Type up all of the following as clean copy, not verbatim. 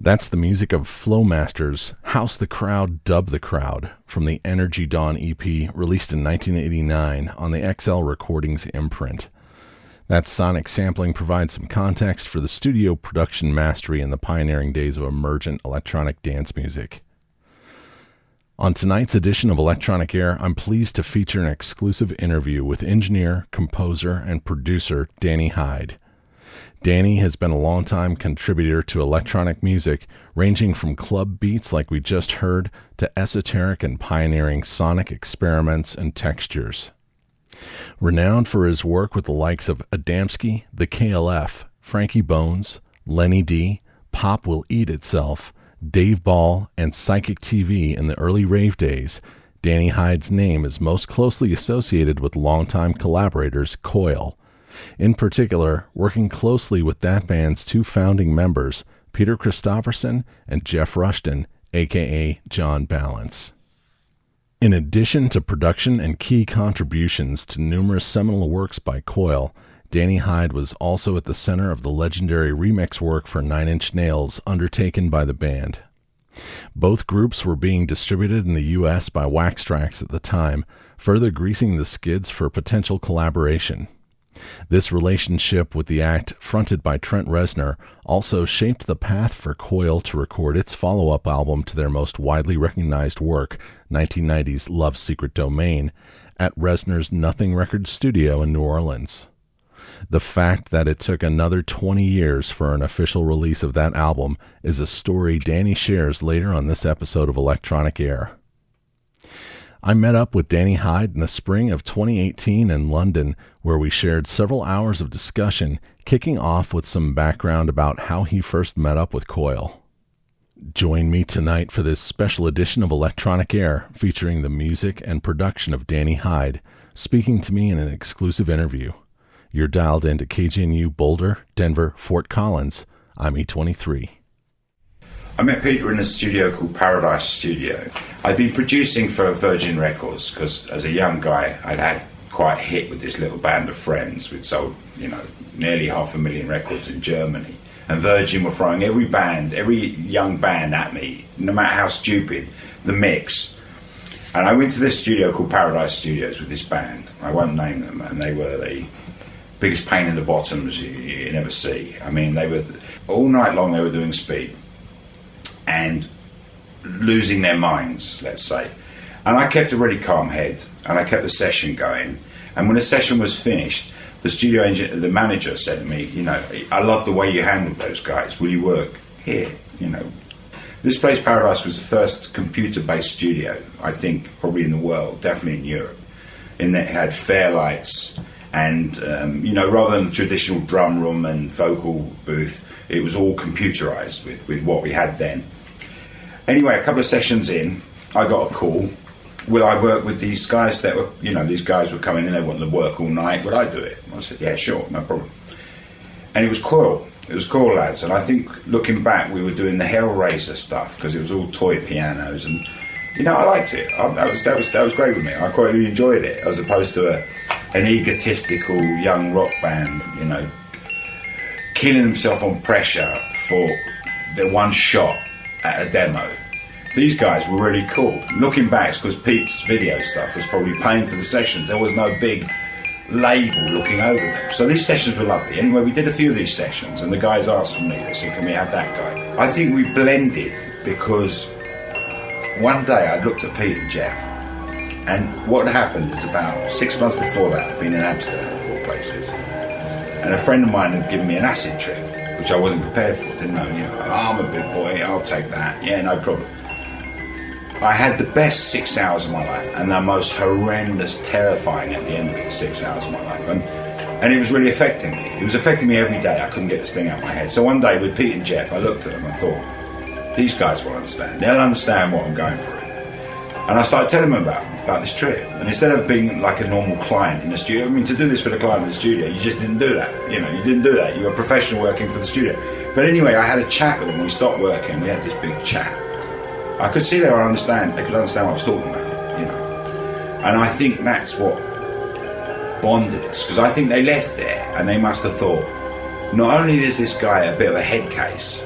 That's the music of Flowmasters, House the Crowd, Dub the Crowd, from the Energy Dawn EP, released in 1989 on the XL Recordings imprint. That sonic sampling provides some context for the studio production mastery in the pioneering days of emergent electronic dance music. On tonight's edition of Electronic Air, I'm pleased to feature an exclusive interview with engineer, composer, and producer Danny Hyde. Danny has been a longtime contributor to electronic music, ranging from club beats like we just heard to esoteric and pioneering sonic experiments and textures. Renowned for his work with the likes of Adamski, the KLF, Frankie Bones, Lenny D, Pop Will Eat Itself, Dave Ball, and Psychic TV in the early rave days, Danny Hyde's name is most closely associated with longtime collaborators Coil. In particular, working closely with that band's two founding members, Peter Christopherson and Jeff Rushton, aka Jhon Balance. In addition to production and key contributions to numerous seminal works by Coil, Danny Hyde was also at the center of the legendary remix work for Nine Inch Nails undertaken by the band. Both groups were being distributed in the U.S. by Wax Trax at the time, further greasing the skids for potential collaboration. This relationship with the act, fronted by Trent Reznor, also shaped the path for Coil to record its follow-up album to their most widely recognized work, 1990's Love's Secret Domain, at Reznor's Nothing Records studio in New Orleans. The fact that it took another 20 years for an official release of that album is a story Danny shares later on this episode of Electronic Air. I met up with Danny Hyde in the spring of 2018 in London, where we shared several hours of discussion, kicking off with some background about how he first met up with Coil. Join me tonight for this special edition of Electronic Air, featuring the music and production of Danny Hyde, speaking to me in an exclusive interview. You're dialed into KGNU Boulder, Denver, Fort Collins. I'm E23. I met Peter in a studio called Paradise Studio. I'd been producing for Virgin Records because as a young guy I'd had quite a hit with this little band of friends. We'd sold, nearly 500,000 records in Germany. And Virgin were throwing every young band at me, no matter how stupid, the mix. And I went to this studio called Paradise Studios with this band. I won't name them, and they were the biggest pain in the bottoms you never see. I mean, they were all night long they were doing speed and losing their minds, let's say. And I kept a really calm head, and I kept the session going. And when the session was finished, the studio engineer, the manager said to me, I love the way you handled those guys. Will you work here? This place, Paradise, was the first computer-based studio, I think, probably in the world, definitely in Europe, in that it had Fairlights and, rather than the traditional drum room and vocal booth, it was all computerized with what we had then. Anyway, a couple of sessions in, I got a call. Will I work with these guys that were, these guys were coming in, they wanted to work all night. Would I do it? I said, yeah, sure, no problem. And it was Coil. It was Coil lads. And I think, looking back, we were doing the Hellraiser stuff because it was all toy pianos. And, I liked it. That was great with me. I quite really enjoyed it, as opposed to an egotistical young rock band, killing himself on pressure for the one shot at a demo. These guys were really cool. Looking back, it's because Pete's video stuff was probably paying for the sessions. There was no big label looking over them. So these sessions were lovely. Anyway, we did a few of these sessions, and the guys asked for me. They said, can we have that guy? I think we blended because one day I looked at Pete and Jeff, and what happened is about 6 months before that, I'd been in Amsterdam, of all places, and a friend of mine had given me an acid trip, which I wasn't prepared for. Didn't know, I'm a big boy, I'll take that. Yeah, no problem. I had the best 6 hours of my life and the most horrendous, terrifying at the end of it, 6 hours of my life. And it was really affecting me. It was affecting me every day. I couldn't get this thing out of my head. So one day with Pete and Jeff, I looked at them and thought, these guys will understand. They'll understand what I'm going through. And I started telling them about this trip. And instead of being like a normal client in the studio, to do this with a client in the studio, you just didn't do that. You didn't do that. You were a professional working for the studio. But anyway, I had a chat with them. We stopped working. We had this big chat. I could see they could understand what I was talking about, And I think that's what bonded us, because I think they left there and they must have thought, not only is this guy a bit of a head case,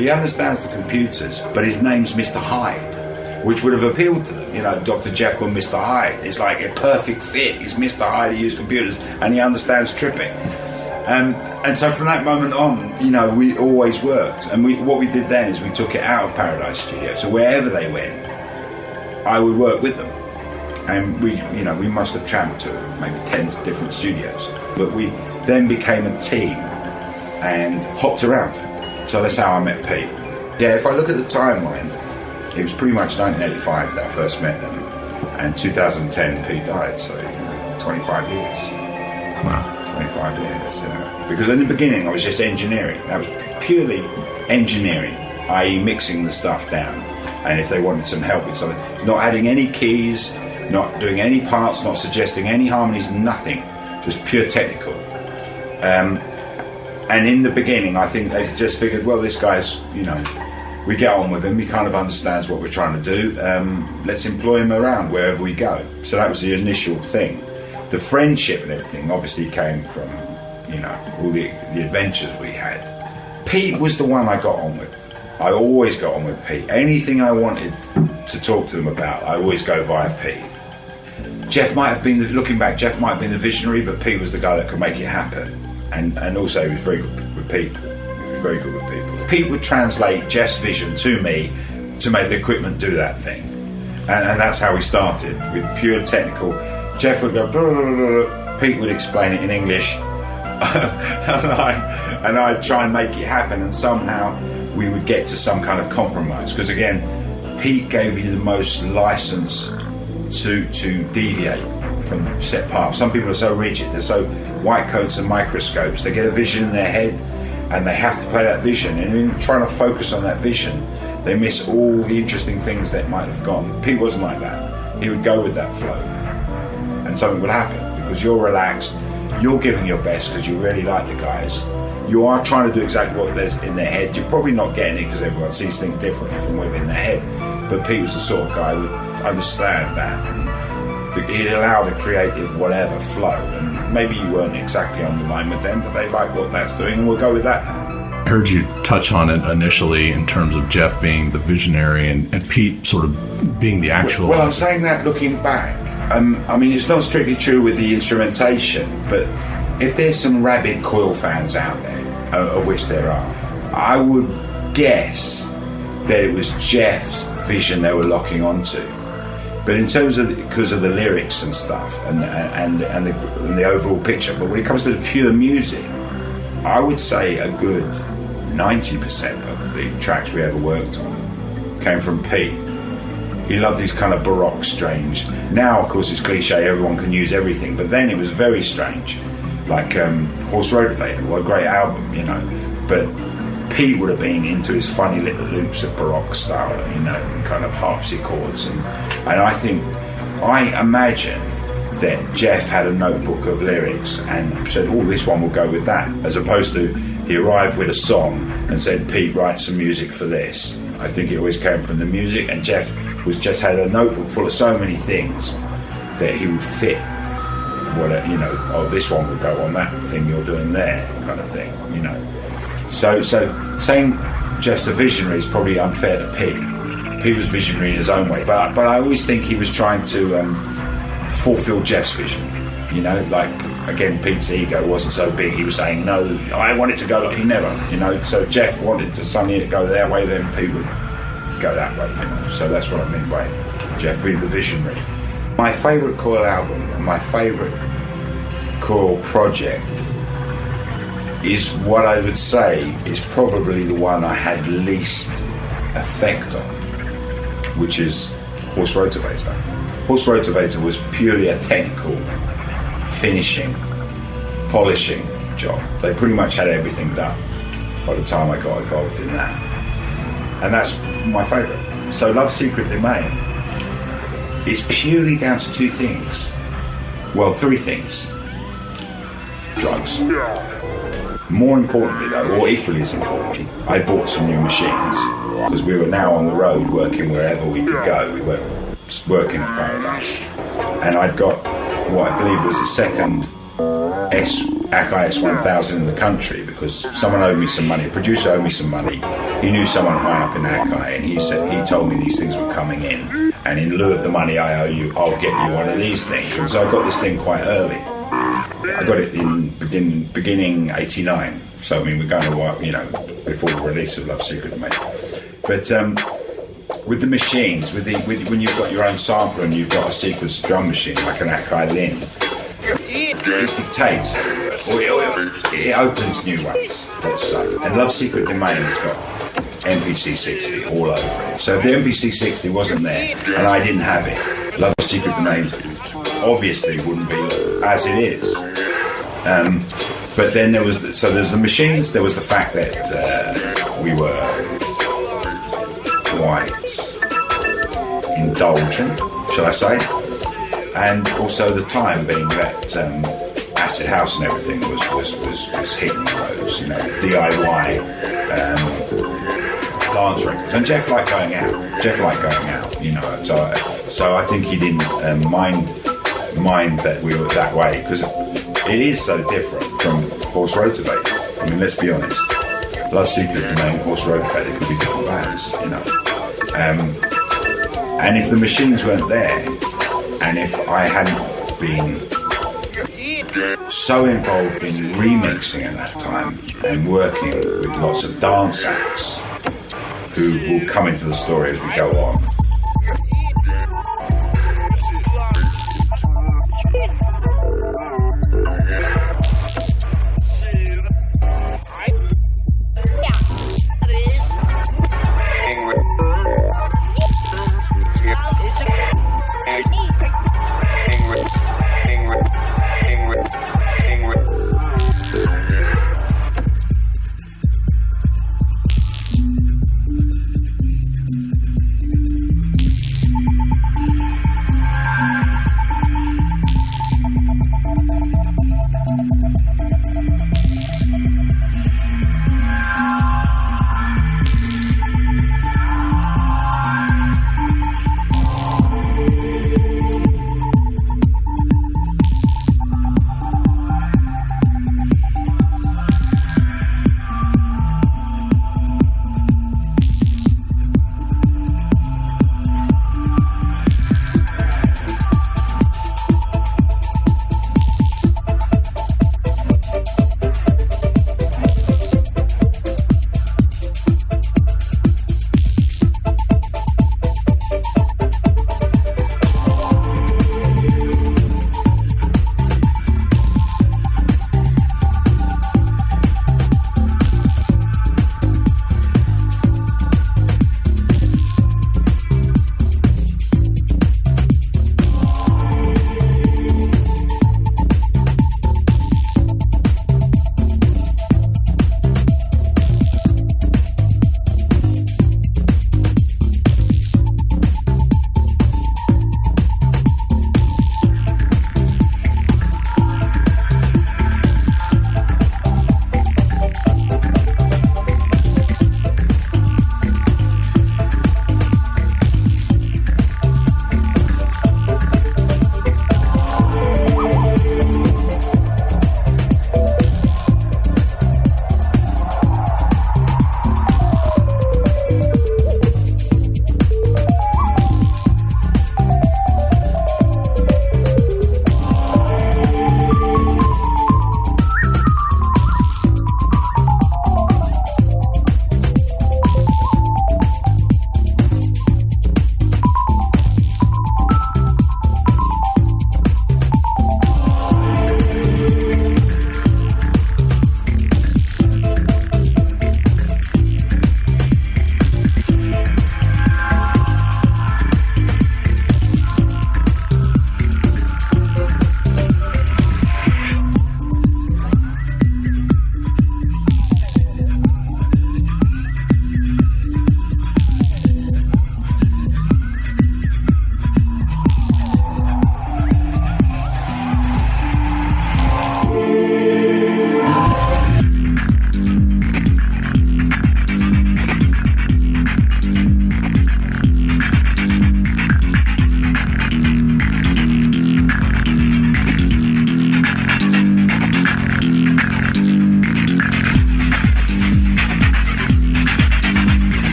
he understands the computers, but his name's Mr. Hyde, which would have appealed to them. You know, Dr. Jekyll and Mr. Hyde. It's like a perfect fit. He's Mr. Hyde, he uses computers, and he understands tripping. And so from that moment on, you know, we always worked. And what we did then is we took it out of Paradise Studio. So wherever they went, I would work with them. And we must have tramped to maybe 10 different studios. But we then became a team and hopped around. So that's how I met Pete. Yeah, if I look at the timeline, it was pretty much 1985 that I first met them. And 2010, Pete died, so 25 years. Wow. 25 years, yeah. Because in the beginning I was just engineering. That was purely engineering, i.e. mixing the stuff down. And if they wanted some help with something, not adding any keys, not doing any parts, not suggesting any harmonies, nothing. Just pure technical. And in the beginning I think they just figured, well, this guy's, you know, we get on with him, he kind of understands what we're trying to do, let's employ him around wherever we go. So that was the initial thing. The friendship and everything obviously came from, you know, all the adventures we had. Pete was the one I got on with. I always got on with Pete. Anything I wanted to talk to them about, I always go via Pete. Jeff might have been, looking back, Jeff might have been the visionary, but Pete was the guy that could make it happen. And also he was very good with people. He was very good with people. Pete would translate Jeff's vision to me to make the equipment do that thing. And that's how we started, with pure technical. Jeff would go, blah, blah, blah, blah. Pete would explain it in English, and I'd try and make it happen, and somehow we would get to some kind of compromise. Because again, Pete gave you the most license to deviate from set paths. Some people are so rigid, they're so white coats and microscopes, they get a vision in their head, and they have to play that vision, and in trying to focus on that vision, they miss all the interesting things that might have gone. Pete wasn't like that. He would go with that flow. And something will happen because you're relaxed, you're giving your best because you really like the guys, you are trying to do exactly what there's in their head. You're probably not getting it because everyone sees things differently from within their head, but Pete was the sort of guy who would understand that, and he'd allow the creative whatever flow, and maybe you weren't exactly on the line with them, but they like what that's doing, and we'll go with that now. I heard you touch on it initially in terms of Jeff being the visionary and Pete sort of being the actual... Well, I'm saying that looking back. I mean, it's not strictly true with the instrumentation, but if there's some rabid Coil fans out there, of which there are, I would guess that it was Jeff's vision they were locking onto. But in terms of, because of the lyrics and stuff, and the overall picture, but when it comes to the pure music, I would say a good 90% of the tracks we ever worked on came from Pete. He loved these kind of baroque, strange. Now, of course, it's cliche, everyone can use everything, but then it was very strange. Like Horse Rotorvator, what a great album, you know. But Pete would have been into his funny little loops of baroque style, you know, and kind of harpsichords. And I imagine that Jeff had a notebook of lyrics and said, oh, this one will go with that, as opposed to he arrived with a song and said, Pete, write some music for this. I think it always came from the music, and Jeff just had a notebook full of so many things that he would fit what, you know, oh, this one would go on that thing you're doing there, kind of thing, you know. So saying Jeff's a visionary is probably unfair to Pete. Pete was visionary in his own way, but I always think he was trying to fulfill Jeff's vision, you know. Like, again, Pete's ego wasn't so big, he was saying, no, I want it to go like, he never, you know. So Jeff wanted to suddenly go their way, then Pete would go that way, you know. So that's what I mean by Jeff being the visionary. My favourite Coil album and my favourite Coil project is what I would say is probably the one I had least effect on, which is Horse Rotorvator. Horse Rotorvator was purely a technical, finishing, polishing job. They pretty much had everything done by the time I got involved in that. And that's my favourite. So Love's Secret Domain is purely down to two things. Well, three things. Drugs. More importantly though, or equally as importantly, I bought some new machines because we were now on the road working wherever we could go. We weren't working at Paradise. And I'd got what I believe was the second Akai S1000 in the country because someone owed me some money, a producer owed me some money, he knew someone high up in Hackney, and he told me these things were coming in, and in lieu of the money I owe you, I'll get you one of these things. And so I got this thing quite early. I got it in beginning '89. So I mean, we're going to what, you know, before the release of Love Secret Domain. But with the machines, when you've got your own sampler and you've got a sequence drum machine like an Akai Lin, it dictates, or it opens new ways, let's say. And Love Secret Domain has got MPC 60 all over it. So if the MPC 60 wasn't there and I didn't have it, Love Secret Domain obviously wouldn't be as it is. But then there was the machines. There was the fact that we were quite indulgent, shall I say, and also the time being that acid house and everything was hitting the roads, you know, DIY dance records, and Jeff liked going out, you know. So I think he didn't mind that we were that way, because it is so different from Horse Rotorvator. I mean, let's be honest. Love Secret Domain, Horse Rotorvator could be different bands, you know. And if the machines weren't there, and if I hadn't been so involved in remixing at that time and working with lots of dance acts who will come into the story as we go on.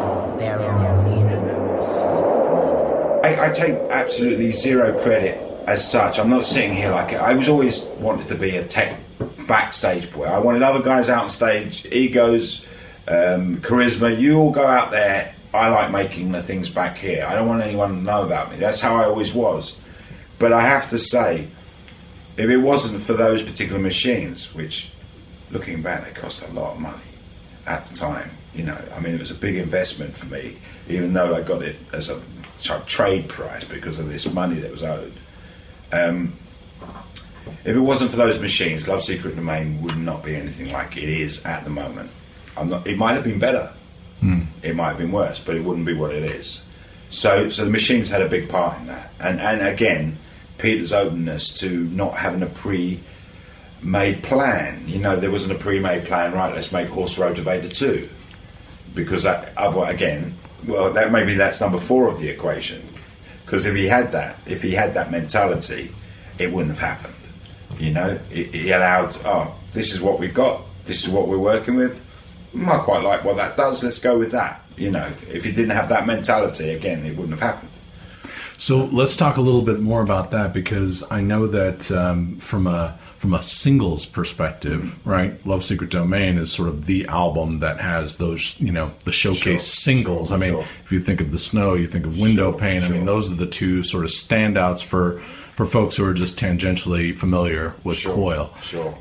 of their own universe. I take absolutely zero credit as such. I'm not sitting here like I was always wanted to be a tech backstage boy. I wanted other guys out on stage, egos, charisma. You all go out there. I like making the things back here. I don't want anyone to know about me. That's how I always was. But I have to say, if it wasn't for those particular machines, which, looking back, they cost a lot of money at the time. You know, I mean, it was a big investment for me, even though I got it as a trade price because of this money that was owed. If it wasn't for those machines, Love Secret Domain would not be anything like it is at the moment. It might have been better. It might have been worse, but it wouldn't be what it is. So the machines had a big part in that. And again, Peter's openness to not having a pre-made plan. You know, there wasn't a pre-made plan, right, let's make Horse Rotorvator 2. Because otherwise, again, well, that's number 4 of the equation. Because if he had that mentality, it wouldn't have happened. You know, he allowed, this is what we've got, this is what we're working with. I quite like what that does, let's go with that. You know, if he didn't have that mentality, again, it wouldn't have happened. So let's talk a little bit more about that, because I know that from a singles perspective, right, Love Secret Domain is sort of the album that has those, you know, the showcase singles. I mean, if you think of The Snow, you think of Windowpane. I mean, those are the two sort of standouts for folks who are just tangentially familiar with Coil.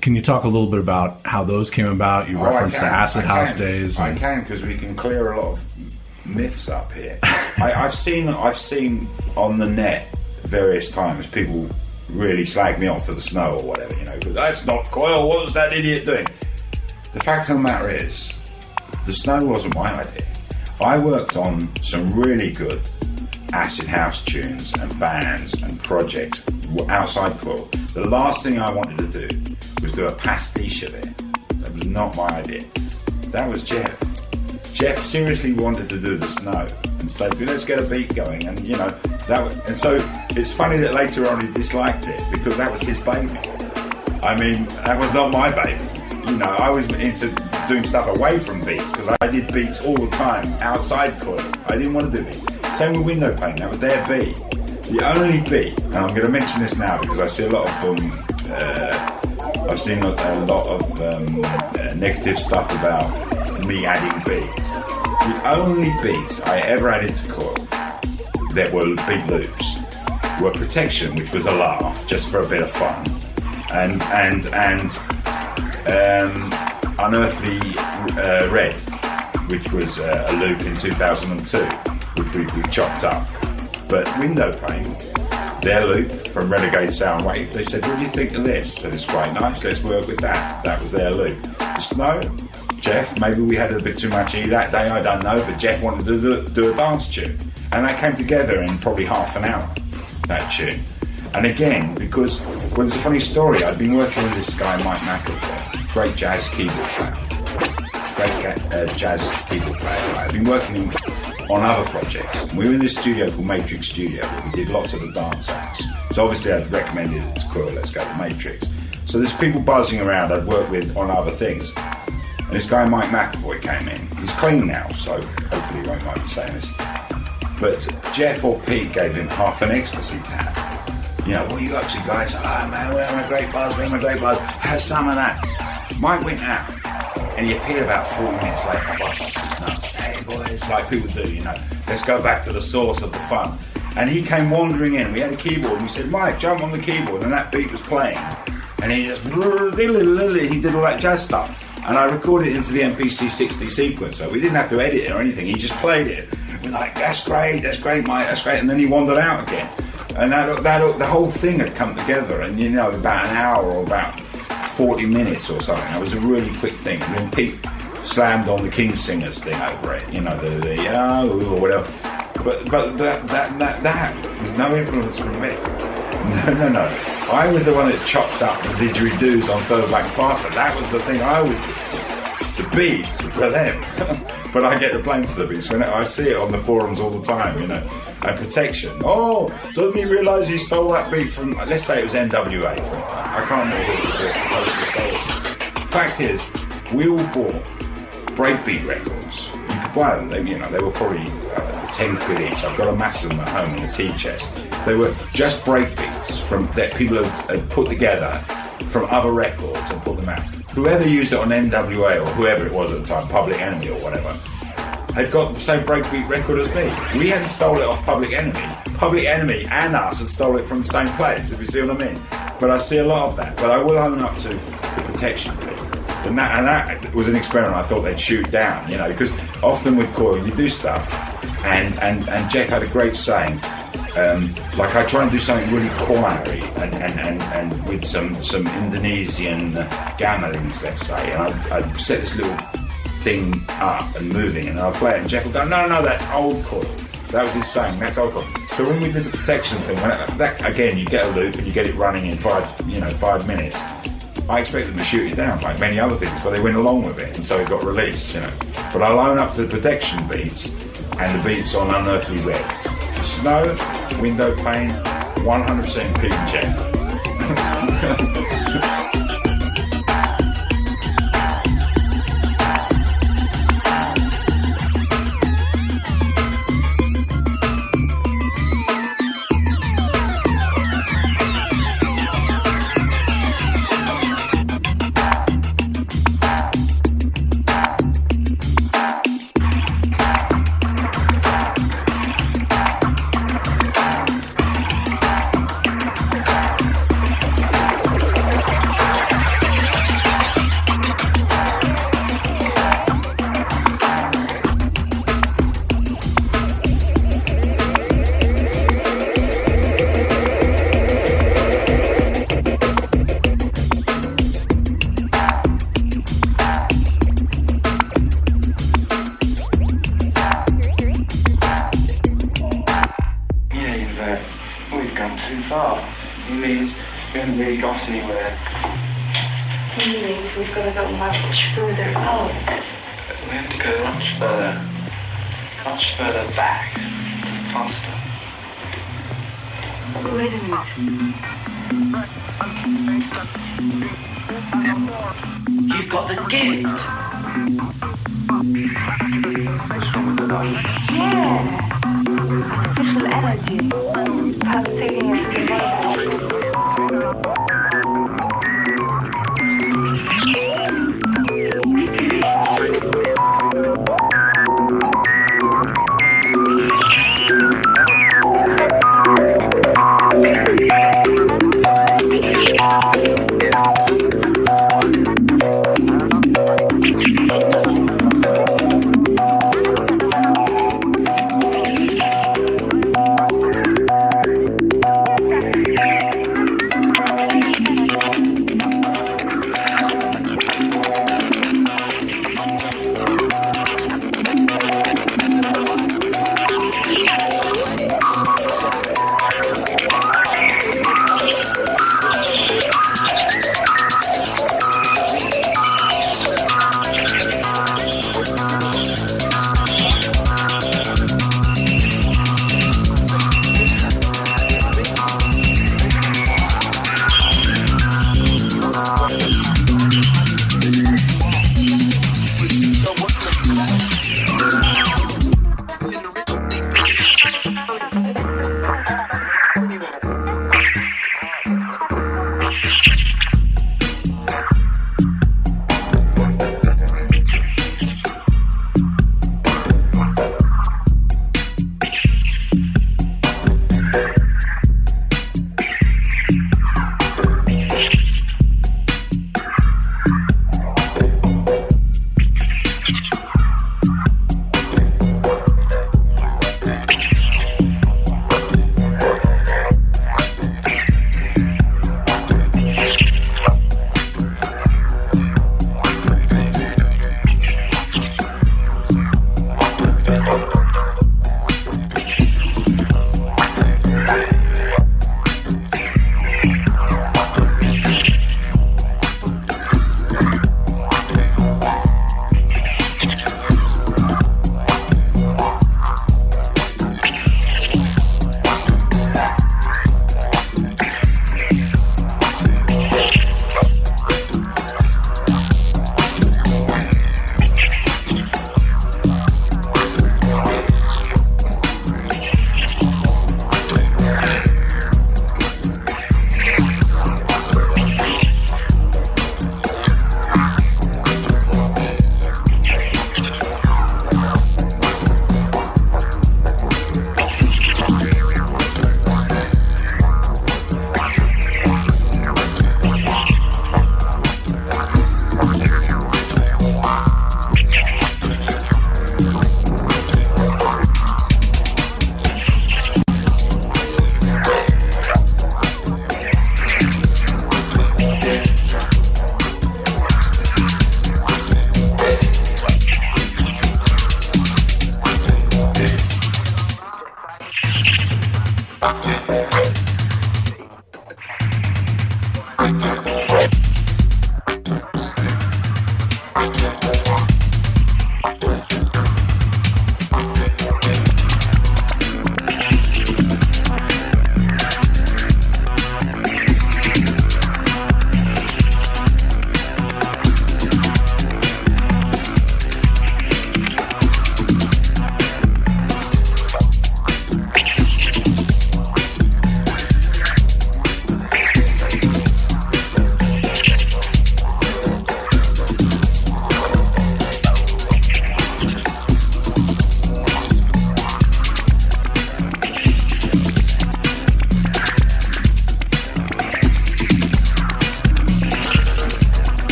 Can you talk a little bit about how those came about? You referenced the Acid House days. I can, because we can clear a lot of myths up here. I've seen on the net various times people really slag me off for The Snow or whatever, you know, but that's not Coil, what was that idiot doing? The fact of the matter is, The Snow wasn't my idea. I worked on some really good acid house tunes and bands and projects outside Coil. The last thing I wanted to do was do a pastiche of it. That was not my idea. That was Jeff. Jeff seriously wanted to do The Snow and said, let's get a beat going, and you know, and so it's funny that later on he disliked it, because that was his baby. I mean, that was not my baby. You know, I was into doing stuff away from beats, because I did beats all the time outside Coil. I didn't want to do beats. Same with Windowpane, that was their beat. The only beat, and I'm going to mention this now because I see a lot of I've seen a lot of negative stuff about me adding beats. The only beats I ever added to Coil that were beat loops were Protection, which was a laugh just for a bit of fun, and Unearthly Red, which was a loop in 2002, which we chopped up. But Windowpane, their loop from Renegade Soundwave, they said, what do you think of this? And it's quite nice, let's work with that. That was their loop. The Snow, Jeff, maybe we had a bit too much E that day, I don't know, but Jeff wanted to do a dance tune. And that came together in probably half an hour, that tune. And again, because, well, there's a funny story. I'd been working with this guy, Mike McElroy, great jazz keyboard player. I'd been working on other projects. We were in this studio called Matrix Studio, where we did lots of the dance acts. So obviously I'd recommended it to Coil, let's go to Matrix. So there's people buzzing around I'd worked with on other things. And this guy, Mike McElroy, came in. He's clean now, so hopefully he won't mind me saying this. But Jeff or Pete gave him half an ecstasy tab. You know, what are you up to, guys? Man, we're having a great buzz, have some of that. Mike went out, and he appeared about 40 minutes later, busted his nuts. Hey boys, like people do, you know, let's go back to the source of the fun. And he came wandering in, we had a keyboard, and we said, Mike, jump on the keyboard, and that beat was playing. And he just, he did all that jazz stuff. And I recorded it into the MPC 60 sequence, so we didn't have to edit it or anything, he just played it. We're like, that's great, Mike, that's great. And then he wandered out again. And the whole thing had come together, and you know, about an hour or about 40 minutes or something. That was a really quick thing. And then Pete slammed on the King Singers thing over it, you know, the or whatever. But that was no influence from me. No. I was the one that chopped up the didgeridoos on Further Back Faster. That was the thing I always did. The beats were them. But I get the blame for the beats. I see it on the forums all the time, you know. And Protection. Oh, doesn't he realise he stole that beat from, let's say it was NWA. I can't remember who it was. The fact is, we all bought breakbeat records. You could buy them. They were probably 10 quid each. I've got a mass of them at home in a tea chest. They were just breakbeats that people had put together from other records and put them out. Whoever used it on NWA or whoever it was at the time, Public Enemy or whatever, had got the same breakbeat record as me. We hadn't stole it off Public Enemy. Public Enemy and us had stole it from the same place, if you see what I mean. But I see a lot of that. But I will own up to the protection bit. And that was an experiment I thought they'd shoot down, because often with Coil you do stuff, and Jeff had a great saying, like I try and do something really choiry and with some Indonesian gamelins, let's say, and I'd set this little thing up and moving, and I'd play it, and Jeff would go, no, that's old Coil. That was his saying, that's Coil. So when we did the protection thing, again, you get a loop and you get it running in 5 minutes. I expected them to shoot it down like many other things, but they went along with it, and so it got released, But I own up to the protection beats and the beats on Unearthly Red. Snow, Windowpane, 100% Pete and Jeff. You've got the gift. Yeah. Visual energy. Pulsating as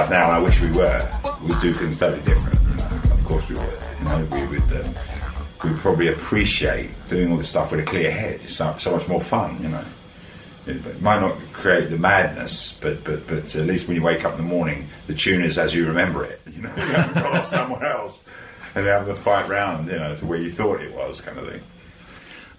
Now, and I wish we were, we'd do things totally different. Of course we would. We'd probably appreciate doing all this stuff with a clear head. It's so much more fun. It might not create the madness, but at least when you wake up in the morning, the tune is as you remember it. You haven't gone off somewhere else and you have the fight round, to where you thought it was, kind of thing.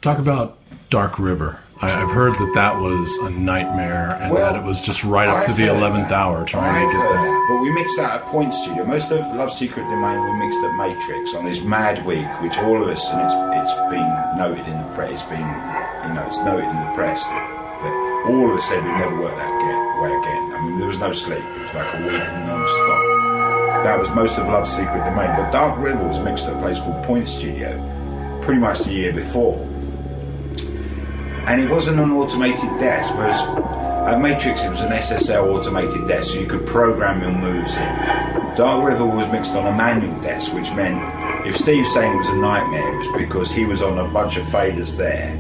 Talk about Dark River. I've heard that was a nightmare, and that it was just right up to the 11th hour trying to get there. But we mixed that at Point Studio. Most of Love Secret Domain we mixed at Matrix on this mad week, which all of us, and it's been noted in the press. It's noted in the press that all of us said we'd never work that way again. I mean, there was no sleep. It was like a week non-stop. That was most of Love Secret Domain. But Dark River was mixed at a place called Point Studio, pretty much the year before. And it wasn't an automated desk, whereas At Matrix, it was an SSL automated desk, so you could program your moves in. Dark River was mixed on a manual desk, which meant if Steve's saying it was a nightmare, it was because he was on a bunch of faders there,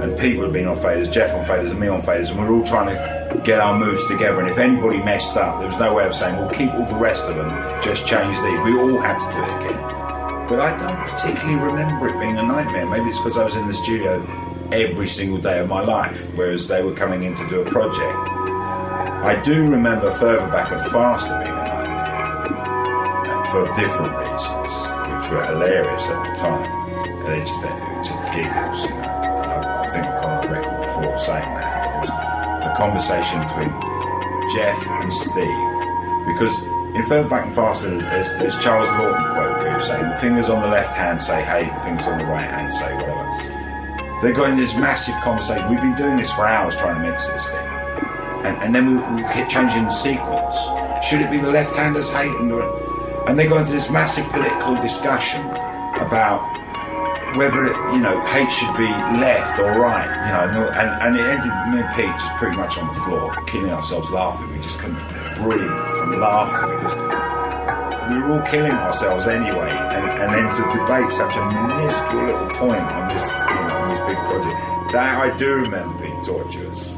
and Pete would have been on faders, Jeff on faders, and me on faders, and we were all trying to get our moves together. And if anybody messed up, there was no way of saying, well, keep all the rest of them, just change these. We all had to do it again. But I don't particularly remember it being a nightmare. Maybe it's because I was in the studio every single day of my life, whereas they were coming in to do a project. I do remember Further Back and Faster being a nightmare, for different reasons, which were hilarious at the time. And it was just giggles, you know. I think I've gone on record before saying that. But it was a conversation between Jeff and Steve, because in Further Back and Faster, there's Charles Lawton quote where he's saying, the fingers on the left hand say hey, the fingers on the right hand say whatever. They got in this massive conversation. We've been doing this for hours trying to mix this thing. And then we kept changing the sequence. Should it be the left-handers hate? And they got into this massive political discussion about whether hate should be left or right, and it ended with me and Pete just pretty much on the floor, killing ourselves laughing. We just couldn't breathe from laughter because we were all killing ourselves anyway, and then to debate such a minuscule little point on this, on this big project, that I do remember being torturous.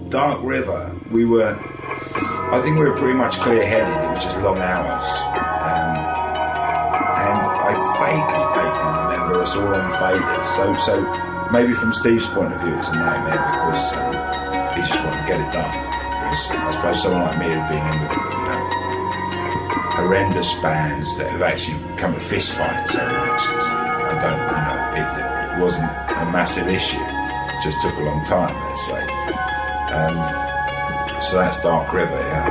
Dark River, I think we were pretty much clear-headed. It was just long hours, and I vaguely remember us all on faders. So maybe from Steve's point of view, it was a nightmare because he just wanted to get it done. Because I suppose someone like me had been in the horrendous bands that have actually come to fist fights over mixes. It wasn't a massive issue. It just took a long time, let's say. So that's Dark River, yeah.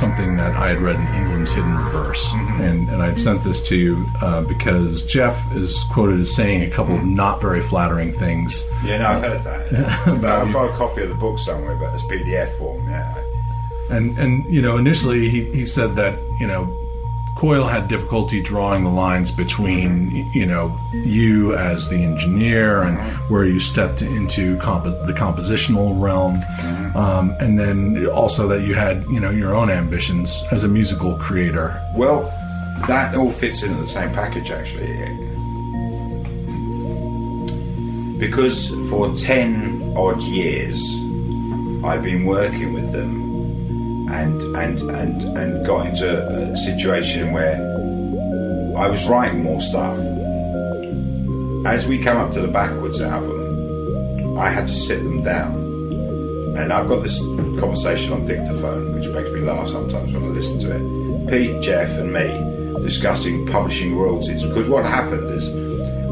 something that I had read in England's Hidden Reverse, and I'd sent this to you because Jeff is quoted as saying a couple of not very flattering things. Yeah, no, I've heard that. I've got a copy of the book somewhere, but it's PDF form. Yeah. And you know, initially he said that, you know, Coil had difficulty drawing the lines between, you know, you as the engineer and where you stepped into the compositional realm, and then also that you had, you know, your own ambitions as a musical creator. Well, that all fits into the same package, actually. Because for 10 odd years, I've been working with them and got into a situation where I was writing more stuff. As we come up to the Backwards album, I had to sit them down. And I've got this conversation on dictaphone, which makes me laugh sometimes when I listen to it. Pete, Jeff and me discussing publishing royalties. Because what happened is,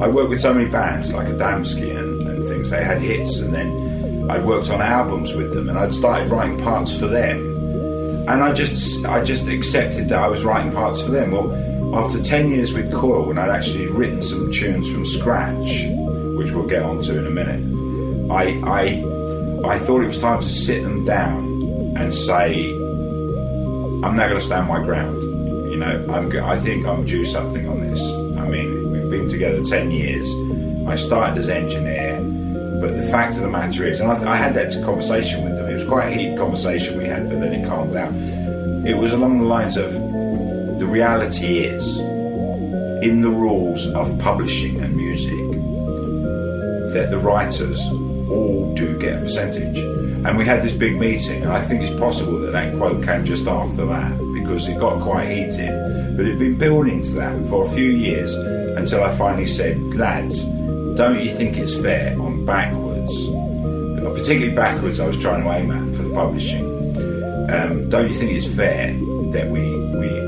I worked with so many bands like Adamski and things. They had hits, and then I worked on albums with them, and I'd started writing parts for them. And I just accepted that I was writing parts for them. Well, after 10 years with Coil, when I'd actually written some tunes from scratch, which we'll get onto in a minute, I thought it was time to sit them down and say, I'm now going to stand my ground. You know, I think I'm due something on this. I mean, we've been together 10 years. I started as engineer, but the fact of the matter is, and I had that conversation with them. It was quite a heated conversation we had, but then it calmed down. It was along the lines of, the reality is, in the rules of publishing and music, that the writers all do get a percentage. And we had this big meeting, and I think it's possible that that quote came just after that, because it got quite heated. But it'd been building to that for a few years, until I finally said, lads, don't you think it's fair on Backwards, particularly Backwards I was trying to aim at for the publishing, don't you think it's fair that we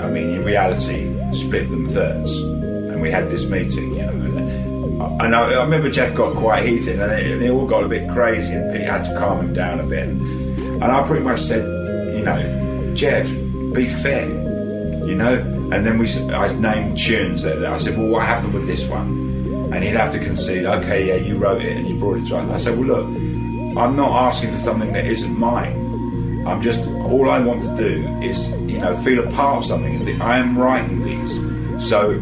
I mean, in reality, split them thirds? And we had this meeting, you know, and I remember Jeff got quite heated, and it all got a bit crazy, and Pete had to calm him down a bit. And I pretty much said, you know, Jeff, be fair, you know. And then I named tunes that I said, well, what happened with this one? And he'd have to concede, okay, yeah, you wrote it and you brought it to us. And I said, well, look, I'm not asking for something that isn't mine. I'm just, all I want to do is, you know, feel a part of something. I am writing these. So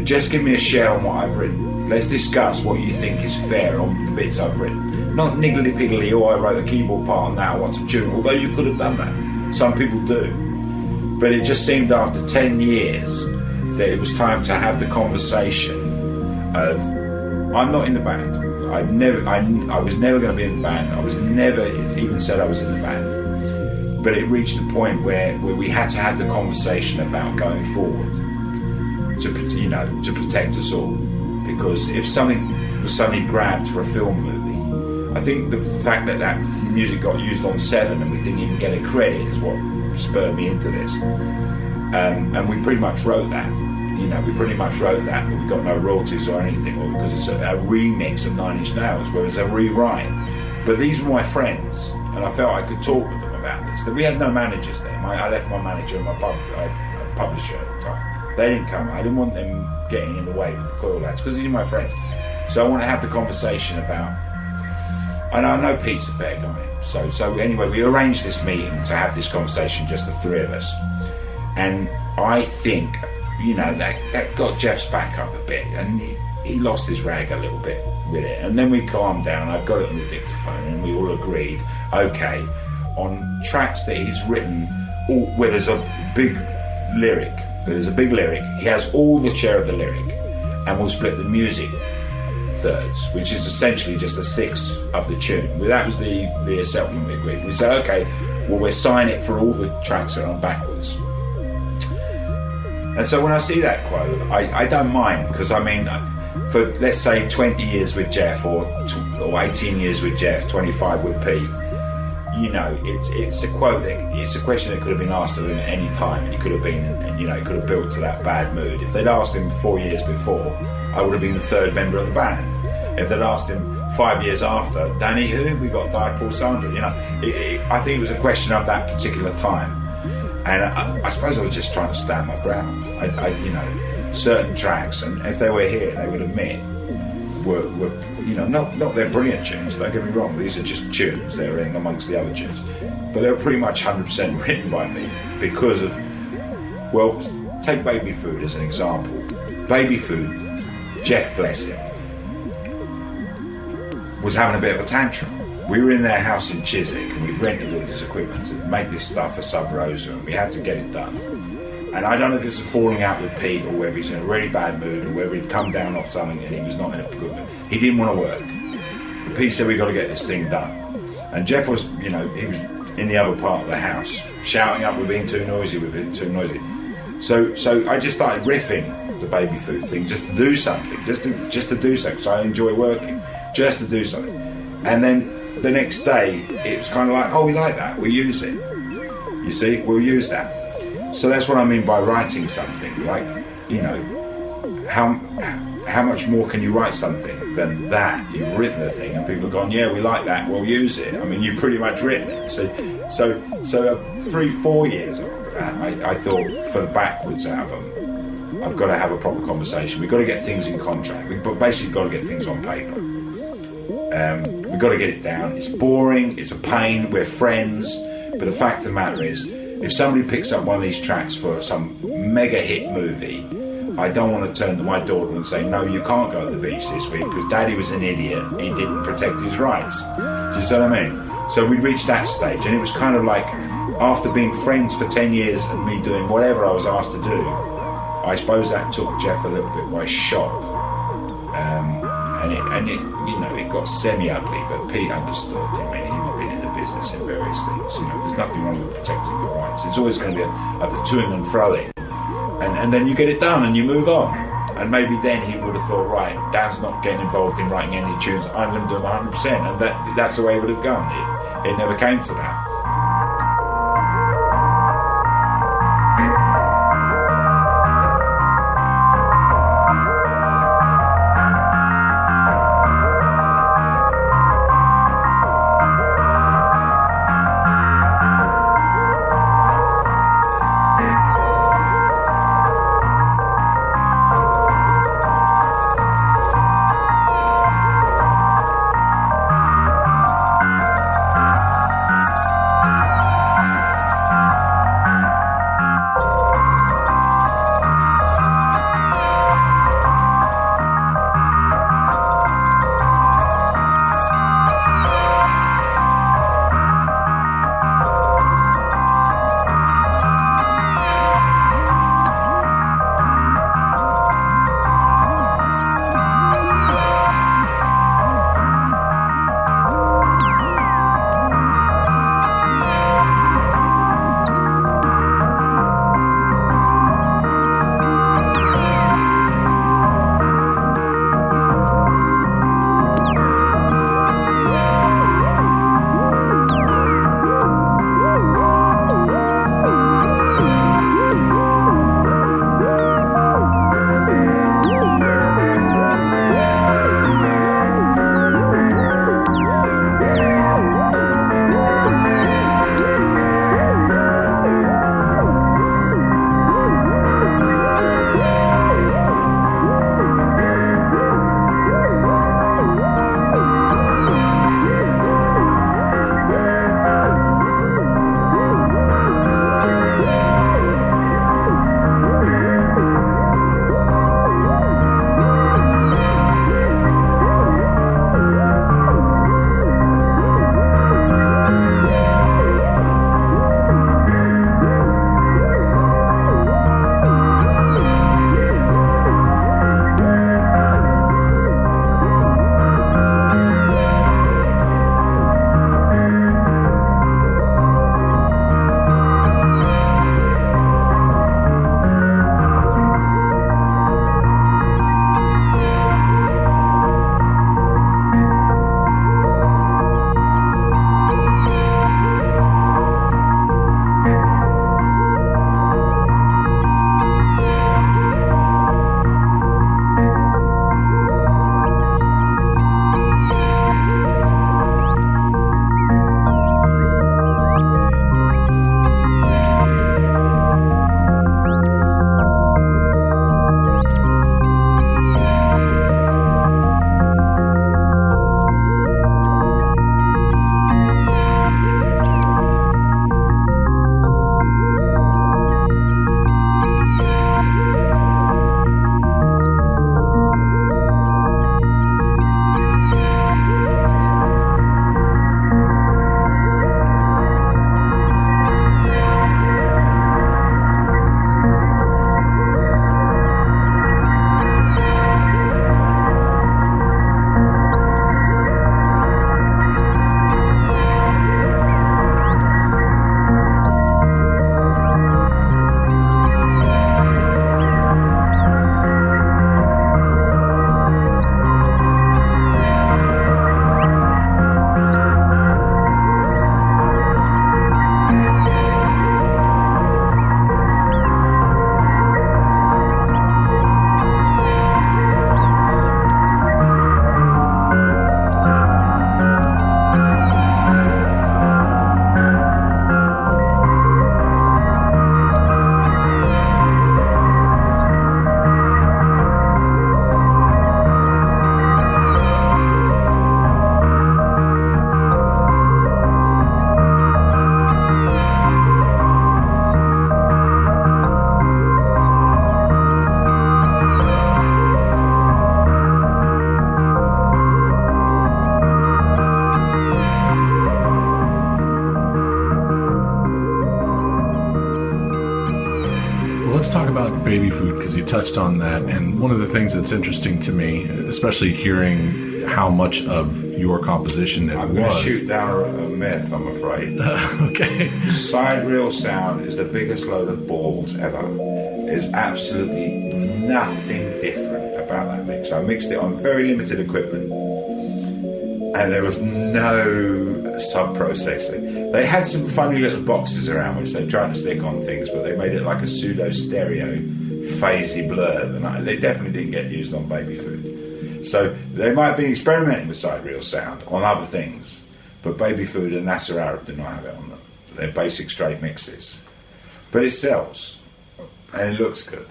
just give me a share on what I've written. Let's discuss what you think is fair on the bits I've written. Not niggly-piggly, oh, I wrote a keyboard part on that, I want some tune. Although you could have done that. Some people do. But it just seemed after 10 years that it was time to have the conversation of, I'm not in the band. I was never going to be in the band. I was never even said I was in the band. But it reached a point where we had to have the conversation about going forward to protect us all. Because if something was suddenly grabbed for a film movie, I think the fact that music got used on Seven and we didn't even get a credit is what spurred me into this. And we pretty much wrote that. You know, we pretty much wrote that, but we got no royalties or anything, or because it's a remix of Nine Inch Nails, whereas a rewrite. But these were my friends, and I felt I could talk with them about this. That we had no managers then. I left my manager and my publisher at the time. They didn't come. I didn't want them getting in the way with the Coil lads, because these are my friends. So I want to have the conversation about. And I know Pete's a fair guy. So anyway, we arranged this meeting to have this conversation, just the three of us. And I think, you know, that got Jeff's back up a bit, and he lost his rag a little bit with it. And then we calmed down. I've got it on the dictaphone, and we all agreed, okay, on tracks that he's written, where there's a big lyric, he has all the share of the lyric, and we'll split the music thirds, which is essentially just a sixth of the tune. Well, that was the settlement we agreed. We said, okay, well, we'll sign it for all the tracks that are on Backwards. And so when I see that quote, I don't mind, because I mean, for let's say 20 years with Jeff, or 18 years with Jeff, 25 with Pete, you know, it's a quote it's a question that could have been asked of him at any time, and he could have been, you know, it could have built to that bad mood. If they'd asked him 4 years before, I would have been the third member of the band. If they'd asked him 5 years after, Danny who? We got Paul Sandra, you know. I think it was a question of that particular time. And I suppose I was just trying to stand my ground. Certain tracks, and if they were here, they would admit, were not they're brilliant tunes, don't get me wrong, these are just tunes, they're in amongst the other tunes. But they were pretty much 100% written by me because of, well, take Baby Food as an example. Baby Food, Jeff, bless him, was having a bit of a tantrum. We were in their house in Chiswick and we'd rented all this equipment to make this stuff for Sub Rosa, and we had to get it done. And I don't know if it was a falling out with Pete or whether he's in a really bad mood or whether he'd come down off something and he was not in a good mood. He didn't want to work. But Pete said, we got to get this thing done. And Jeff was, he was in the other part of the house, shouting up, we're being too noisy, we're being too noisy. So I just started riffing the Baby Food thing just to do something, just to do something, because I enjoy working, just to do something. And then the next day, it was kind of like, oh, we like that, we'll use it. You see, we'll use that. So that's what I mean by writing something. Like, how much more can you write something than that? You've written the thing and people have gone, yeah, we like that, we'll use it. I mean, you've pretty much written it. So 3-4 years after that, I thought, for the Backwards album, I've got to have a proper conversation. We've got to get things in contract. We've basically got to get things on paper. We've got to get it down. It's boring, it's a pain, we're friends, but the fact of the matter is, if somebody picks up one of these tracks for some mega hit movie, I don't want to turn to my daughter and say, no, you can't go to the beach this week because Daddy was an idiot, he didn't protect his rights. Do you see what I mean? So we reached that stage, and it was kind of like, after being friends for 10 years and me doing whatever I was asked to do, I suppose that took Jeff a little bit by shock. And it got semi-ugly, but Pete understood. I mean, he'd been in the business in various things. There's nothing wrong with protecting your rights. It's always going to be a to-ing and fro-ing. And then you get it done and you move on. And maybe then he would have thought, right, Dan's not getting involved in writing any tunes, I'm going to do them 100%. And that's the way it would have gone. It never came to that. baby food, because you touched on that, and one of the things that's interesting to me, especially hearing how much of your composition it I'm going to shoot down a myth, I'm afraid. Okay. Sidereal sound is the biggest load of balls ever. There's absolutely nothing different about that mix. I mixed it on very limited equipment, and there was no sub-processing. They had some funny little boxes around which they tried to stick on things, but they made it like a pseudo-stereo, phasey blurb, and they definitely didn't get used on baby food. So they might have been experimenting with sidereal sound on other things, but baby food and Nasser Arab do not have it on them. They're basic straight mixes. But it sells, and it looks good.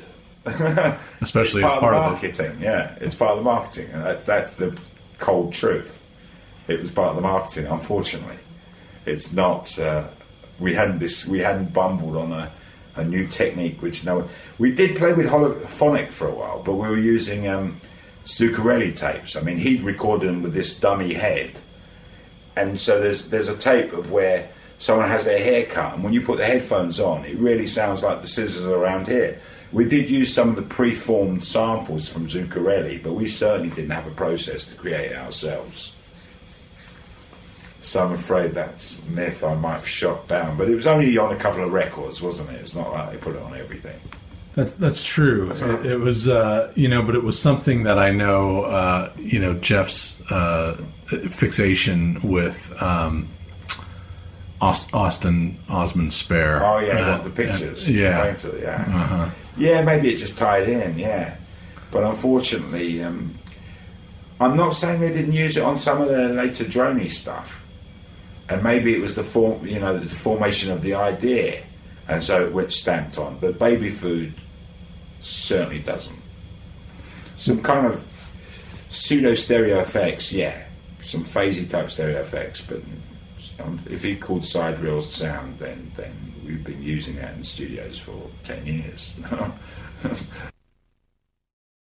Especially it's as part of of the marketing, yeah. It's part of the marketing, and that's the cold truth. It was part of the marketing, unfortunately. It's not. We hadn't bumbled on a new technique, which we did play with holophonic for a while, but we were using Zuccarelli tapes. I mean, he'd recorded them with this dummy head, and so there's a tape of where someone has their hair cut, and when you put the headphones on, it really sounds like the scissors are around here. We did use some of the preformed samples from Zuccarelli, but we certainly didn't have a process to create it ourselves. So I'm afraid that's a myth I might have shot down. But it was only on a couple of records, wasn't it? It's not like they put it on everything. That's true. It was, but it was something that I know, Jeff's fixation with Austin Osman Spare. Oh, yeah, the pictures. Yeah. Yeah. Yeah, maybe it just tied in, yeah. But unfortunately, I'm not saying they didn't use it on some of their later droney stuff. And maybe it was the formation of the idea, and so it went stamped on. But baby food certainly doesn't. Some kind of pseudo stereo effects, yeah, some phasey type stereo effects. But if he called sidereal sound, then we've been using that in studios for 10 years.